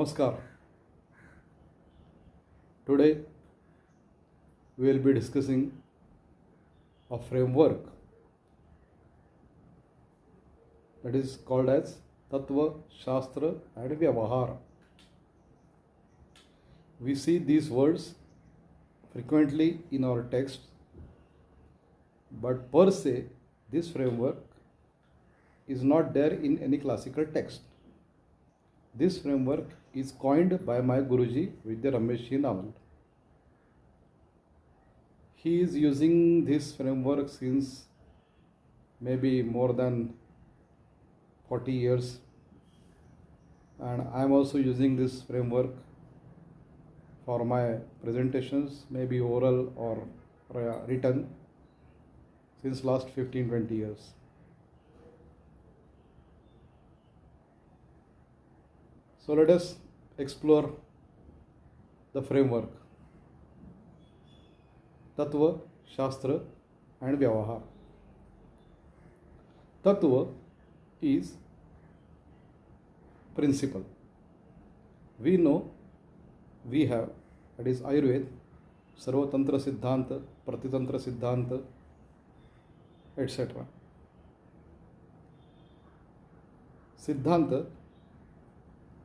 Namaskar. Today we will be discussing a framework that is called as Tattva, Shastra and Vyavahar. We see these words frequently in our texts, but per se, this framework is not there in any classical text. This framework is coined by my Guruji Vidya Ramesh Naval. He is using this framework since maybe more than 40 years, and I am also using this framework for my presentations, maybe oral or written, since last 15-20 years. So let us explore the framework. Tattva, Shastra and Vyavahar. Tattva is principle. We know we have, that is Ayurveda, Sarvatantra Siddhanta, Pratitantra Siddhanta, etc. Siddhanta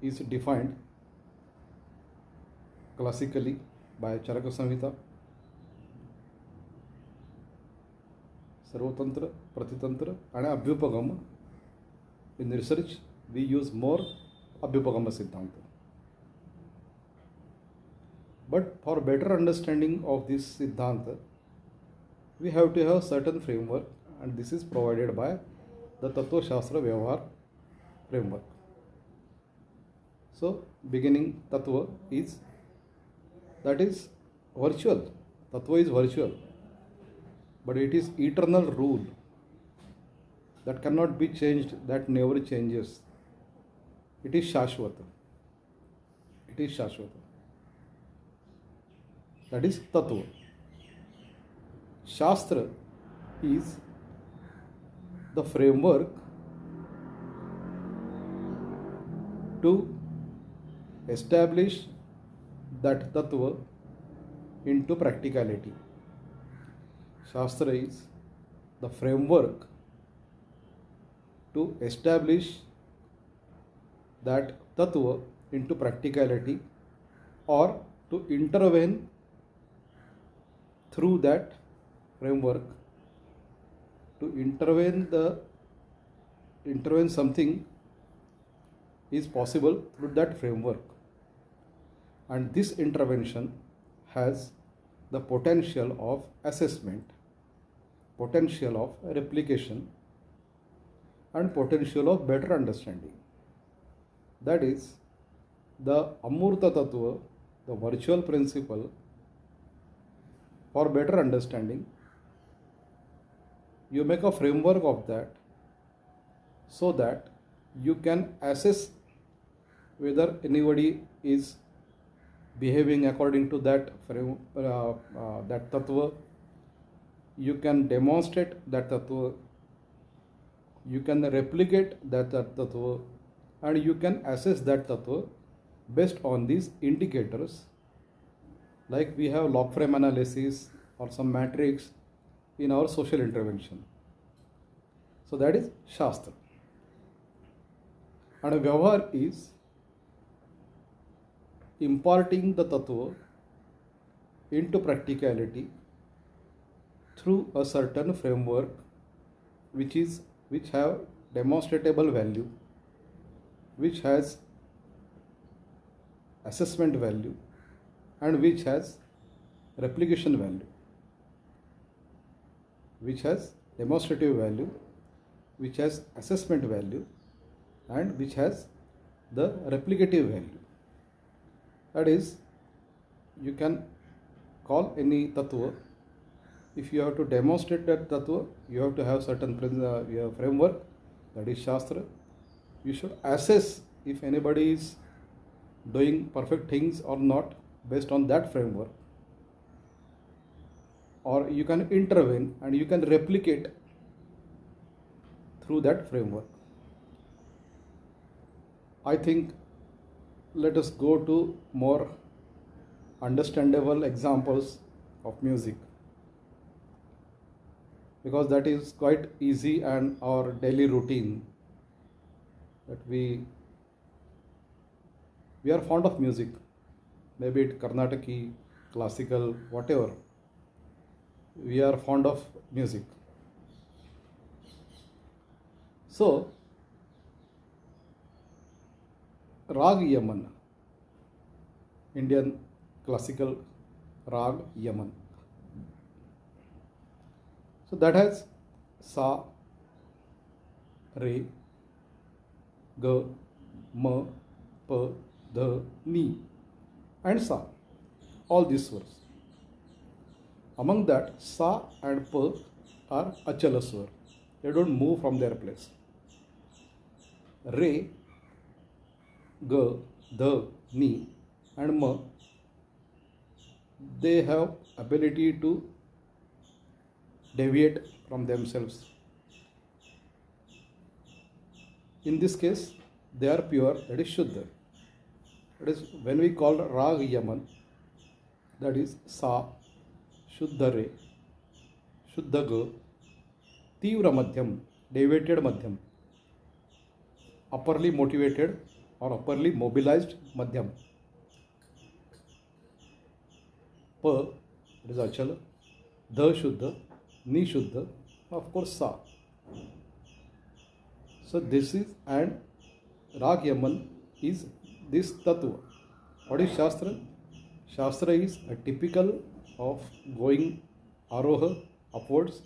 is defined classically by Charaka Samhita. Sarvatantra, Pratitantra and Abhyupagama. In research, we use more Abhyupagama Siddhanta. But for better understanding of this Siddhanta, we have to have certain framework, and this is provided by the Tattva Shastra Vyavahar framework. So, beginning Tattva is, that is virtual. Tattva is virtual, but it is eternal rule that cannot be changed, that never changes. It is Shashvata. It is Shashvata. That is Tattva. Shastra is the framework to establish that Tattva into practicality. Shastra is the framework to establish that Tattva into practicality, or to intervene through that framework, to intervene something is possible through that framework. And this intervention has the potential of assessment, potential of replication, and potential of better understanding. That is the Amurta Tattva, the virtual principle. For better understanding, you make a framework of that so that you can assess whether anybody is behaving according to that that Tattva. You can demonstrate that Tattva, you can replicate that Tattva, and you can assess that Tattva based on these indicators, like we have log frame analysis or some matrix in our social intervention. So that is Shastra. And Vyavahar is imparting the Tattva into practicality through a certain framework which have demonstrable value, which has assessment value, and which has replication value, which has demonstrative value, which has assessment value, and which has the replicative value. That is, you can call any Tattva. If you have to demonstrate that Tattva, you have to have certain framework, that is Shastra. You should assess if anybody is doing perfect things or not based on that framework. Or you can intervene and you can replicate through that framework. I think let us go to more understandable examples of music, because that is quite easy and our daily routine, that we are fond of music, maybe it Karnataki, classical, whatever. We are fond of music. So, Rag Yaman, Indian classical Rag Yaman. So that has Sa, Re, Ga, Ma, Pa, Dha, Ni, and Sa. All these words. Among that, Sa and Pa are Achala Svar. They don't move from their place. Re, Ga, Dha, Ni, and Ma, they have ability to deviate from themselves. In this case, they are pure, that is Shuddha. That is when we call Rag Yaman, that is Sa, Shuddha Re, Shuddha Ga, Tivra Madhyam, deviated Madhyam, upperly motivated or upperly mobilized Madhyam. Pa, it is Achala, Dha Shuddha, Ni Shuddha, of course Sa. So this is, and Rag Yaman is this Tattva. What is Shastra? Shastra is a typical of going Aroha, upwards,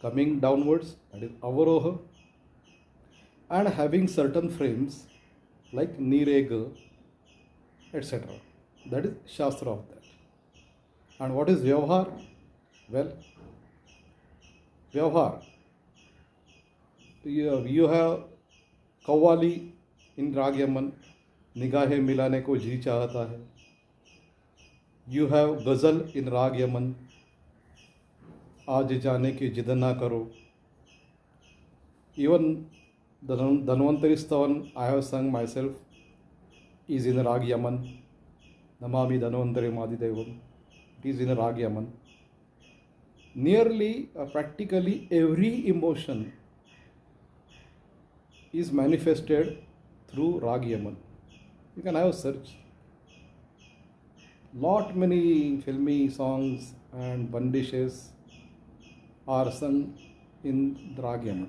coming downwards, that is Avaroha, and having certain frames like Nirega, etc. That is Shastra of that. And what is Vyavhar? Well, Vyavhar, you have Qawwali in Rag Yaman, निगाहें मिलाने को जी चाहता है. You have Ghazal in Rag Yaman, आज जाने की जिद ना करो. Even the Dhanvantari Stavan I have sung myself is in Rag Yaman, Namami Dhanvantari Madidevam. It is in Rag Yaman. Nearly, practically every emotion is manifested through Rag Yaman. You can have a search. Lot many filmy songs and bandishes are sung in Rag Yaman.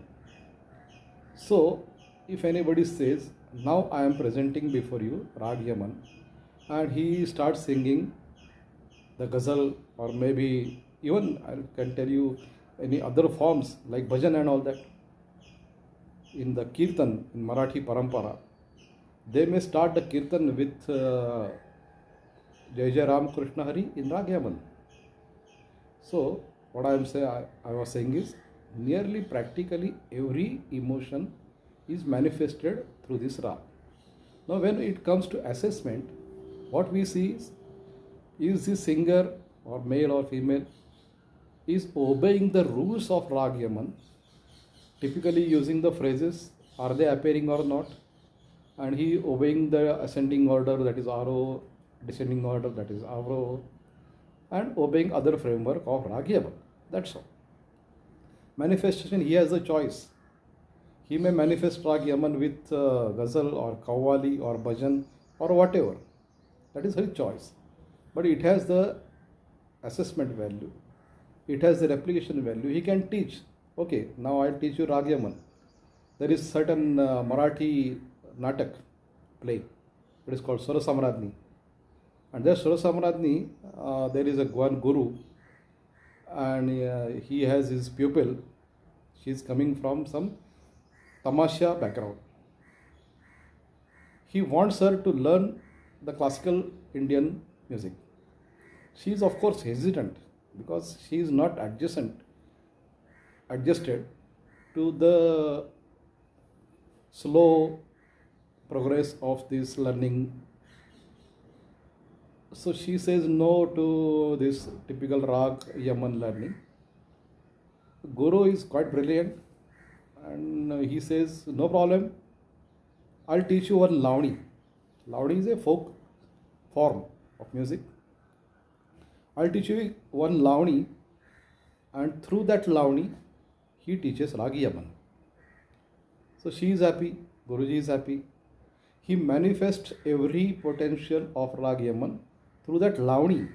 So, if anybody says, now I am presenting before you Rag Yaman, and he starts singing the ghazal, or maybe even I can tell you any other forms like bhajan and all that, in the kirtan, in Marathi parampara, they may start the kirtan with Jai Jai Ram Krishna Hari in Rag Yaman. So what I was saying is, nearly practically every emotion is manifested through this rag. Now when it comes to assessment, what we see is the singer, or male or female, is obeying the rules of Rag Yaman, typically using the phrases, are they appearing or not, and he obeying the ascending order, that is Aroh, descending order, that is Avroh, and obeying other framework of Rag Yaman. That's all. Manifestation, he has a choice. He may manifest Rag Yaman with ghazal or Qawwali or bhajan or whatever. That is his choice. But it has the assessment value. It has the replication value. He can teach. Okay, now I'll teach you Rag Yaman. There is certain Marathi natak play. It is called Swara Samradni. And there Swara Samradni, there is one guru, and he has his pupil. She is coming from some tamasha background. He wants her to learn the classical Indian music. She is of course hesitant because she is not adjusted to the slow progress of this learning. So she says no to this typical Rag Yaman learning. Guru is quite brilliant, and he says, no problem, I'll teach you one Lavani. Lavani is a folk form of music. I'll teach you one Lavani, and through that Lavani, he teaches Rag Yaman. So she is happy, Guruji is happy. He manifests every potential of Rag Yaman through that Lavani,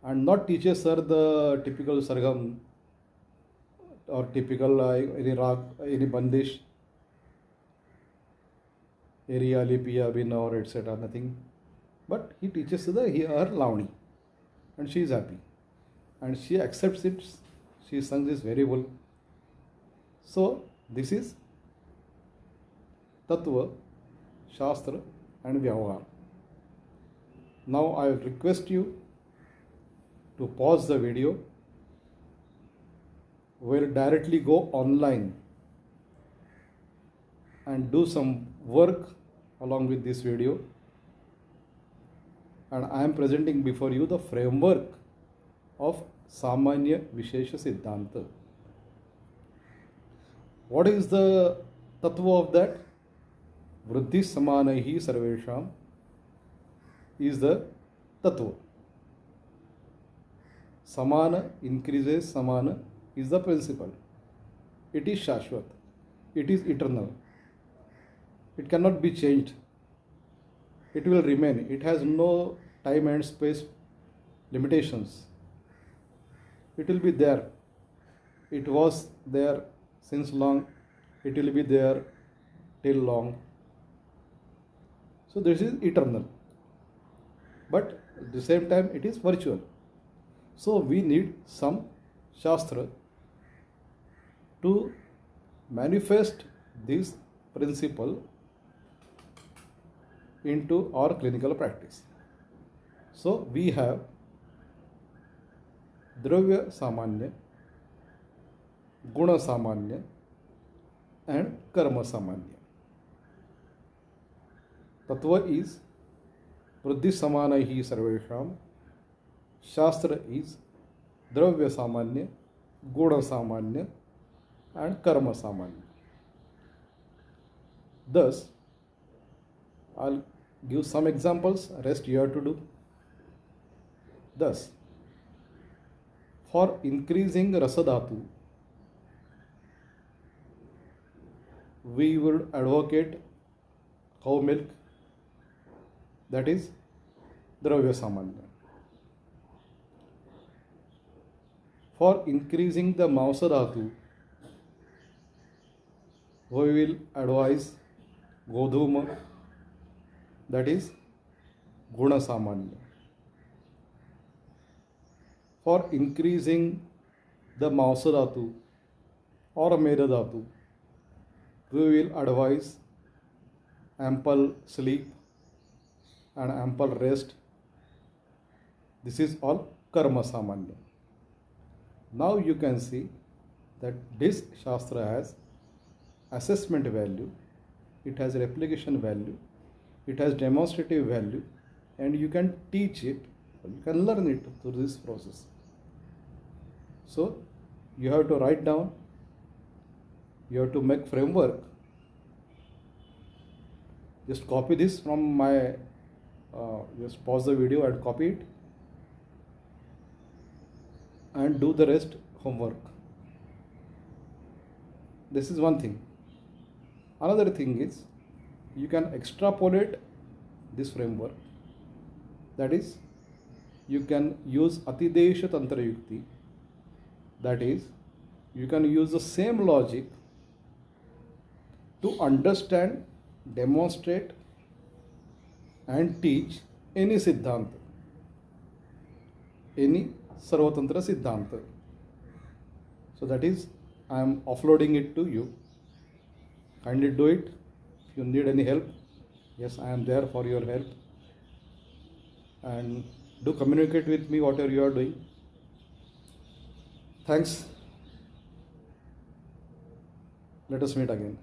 and not teaches her the typical Sargam or typical any Rag, any Bandish, area, Lipia, Bina, or etc. Nothing. But he teaches her Lavani, and she is happy. And she accepts it. She sings this very well. So this is Tattva, Shastra and Vyavahar. Now I will request you to pause the video. We'll directly go online and do some work along with this video. And I am presenting before you the framework of Samanya Vishesha Siddhanta. What is the tattva of that? Vriddhi Samanahi Sarvesham is the tattva. Samana increases, Samana is the principle. It is Shashvat. It is eternal. It cannot be changed. It will remain. It has no time and space limitations. It will be there. It was there since long. It will be there till long. So this is eternal. But at the same time it is virtual. So we need some Shastra to manifest this principle into our clinical practice. So we have Dravya Samanya, Guna Samanya and Karma Samanya. Tattva is Vriddhi Samanahi Sarvesham. Shastra is Dravya Samanya, Guna Samanya and Karma Samanya. Thus, I'll give some examples, rest you have to do. Thus, for increasing Rasadhatu, we would advocate cow milk, that is Dravya Samanya. For increasing the Mausadhatu, we will advise Godhuma, that is Guna Samanya. For increasing the Mausadhatu or Medadhatu, we will advise ample sleep and ample rest. This is all Karma Samanya. Now you can see that this Shastra has assessment value, it has replication value, it has demonstrative value, and you can teach it, you can learn it through this process. So you have to write down, you have to make framework. Just copy this from my, just pause the video and copy it and do the rest homework. This is one thing. Another thing is, you can extrapolate this framework. That is, you can use Atidesha Tantra Yukti. That is, you can use the same logic to understand, demonstrate and teach any Siddhanta, any Sarvatantra Siddhanta. So that is, I am offloading it to you. Kindly do it. If you need any help, yes, I am there for your help. And do communicate with me whatever you are doing. Thanks. Let us meet again.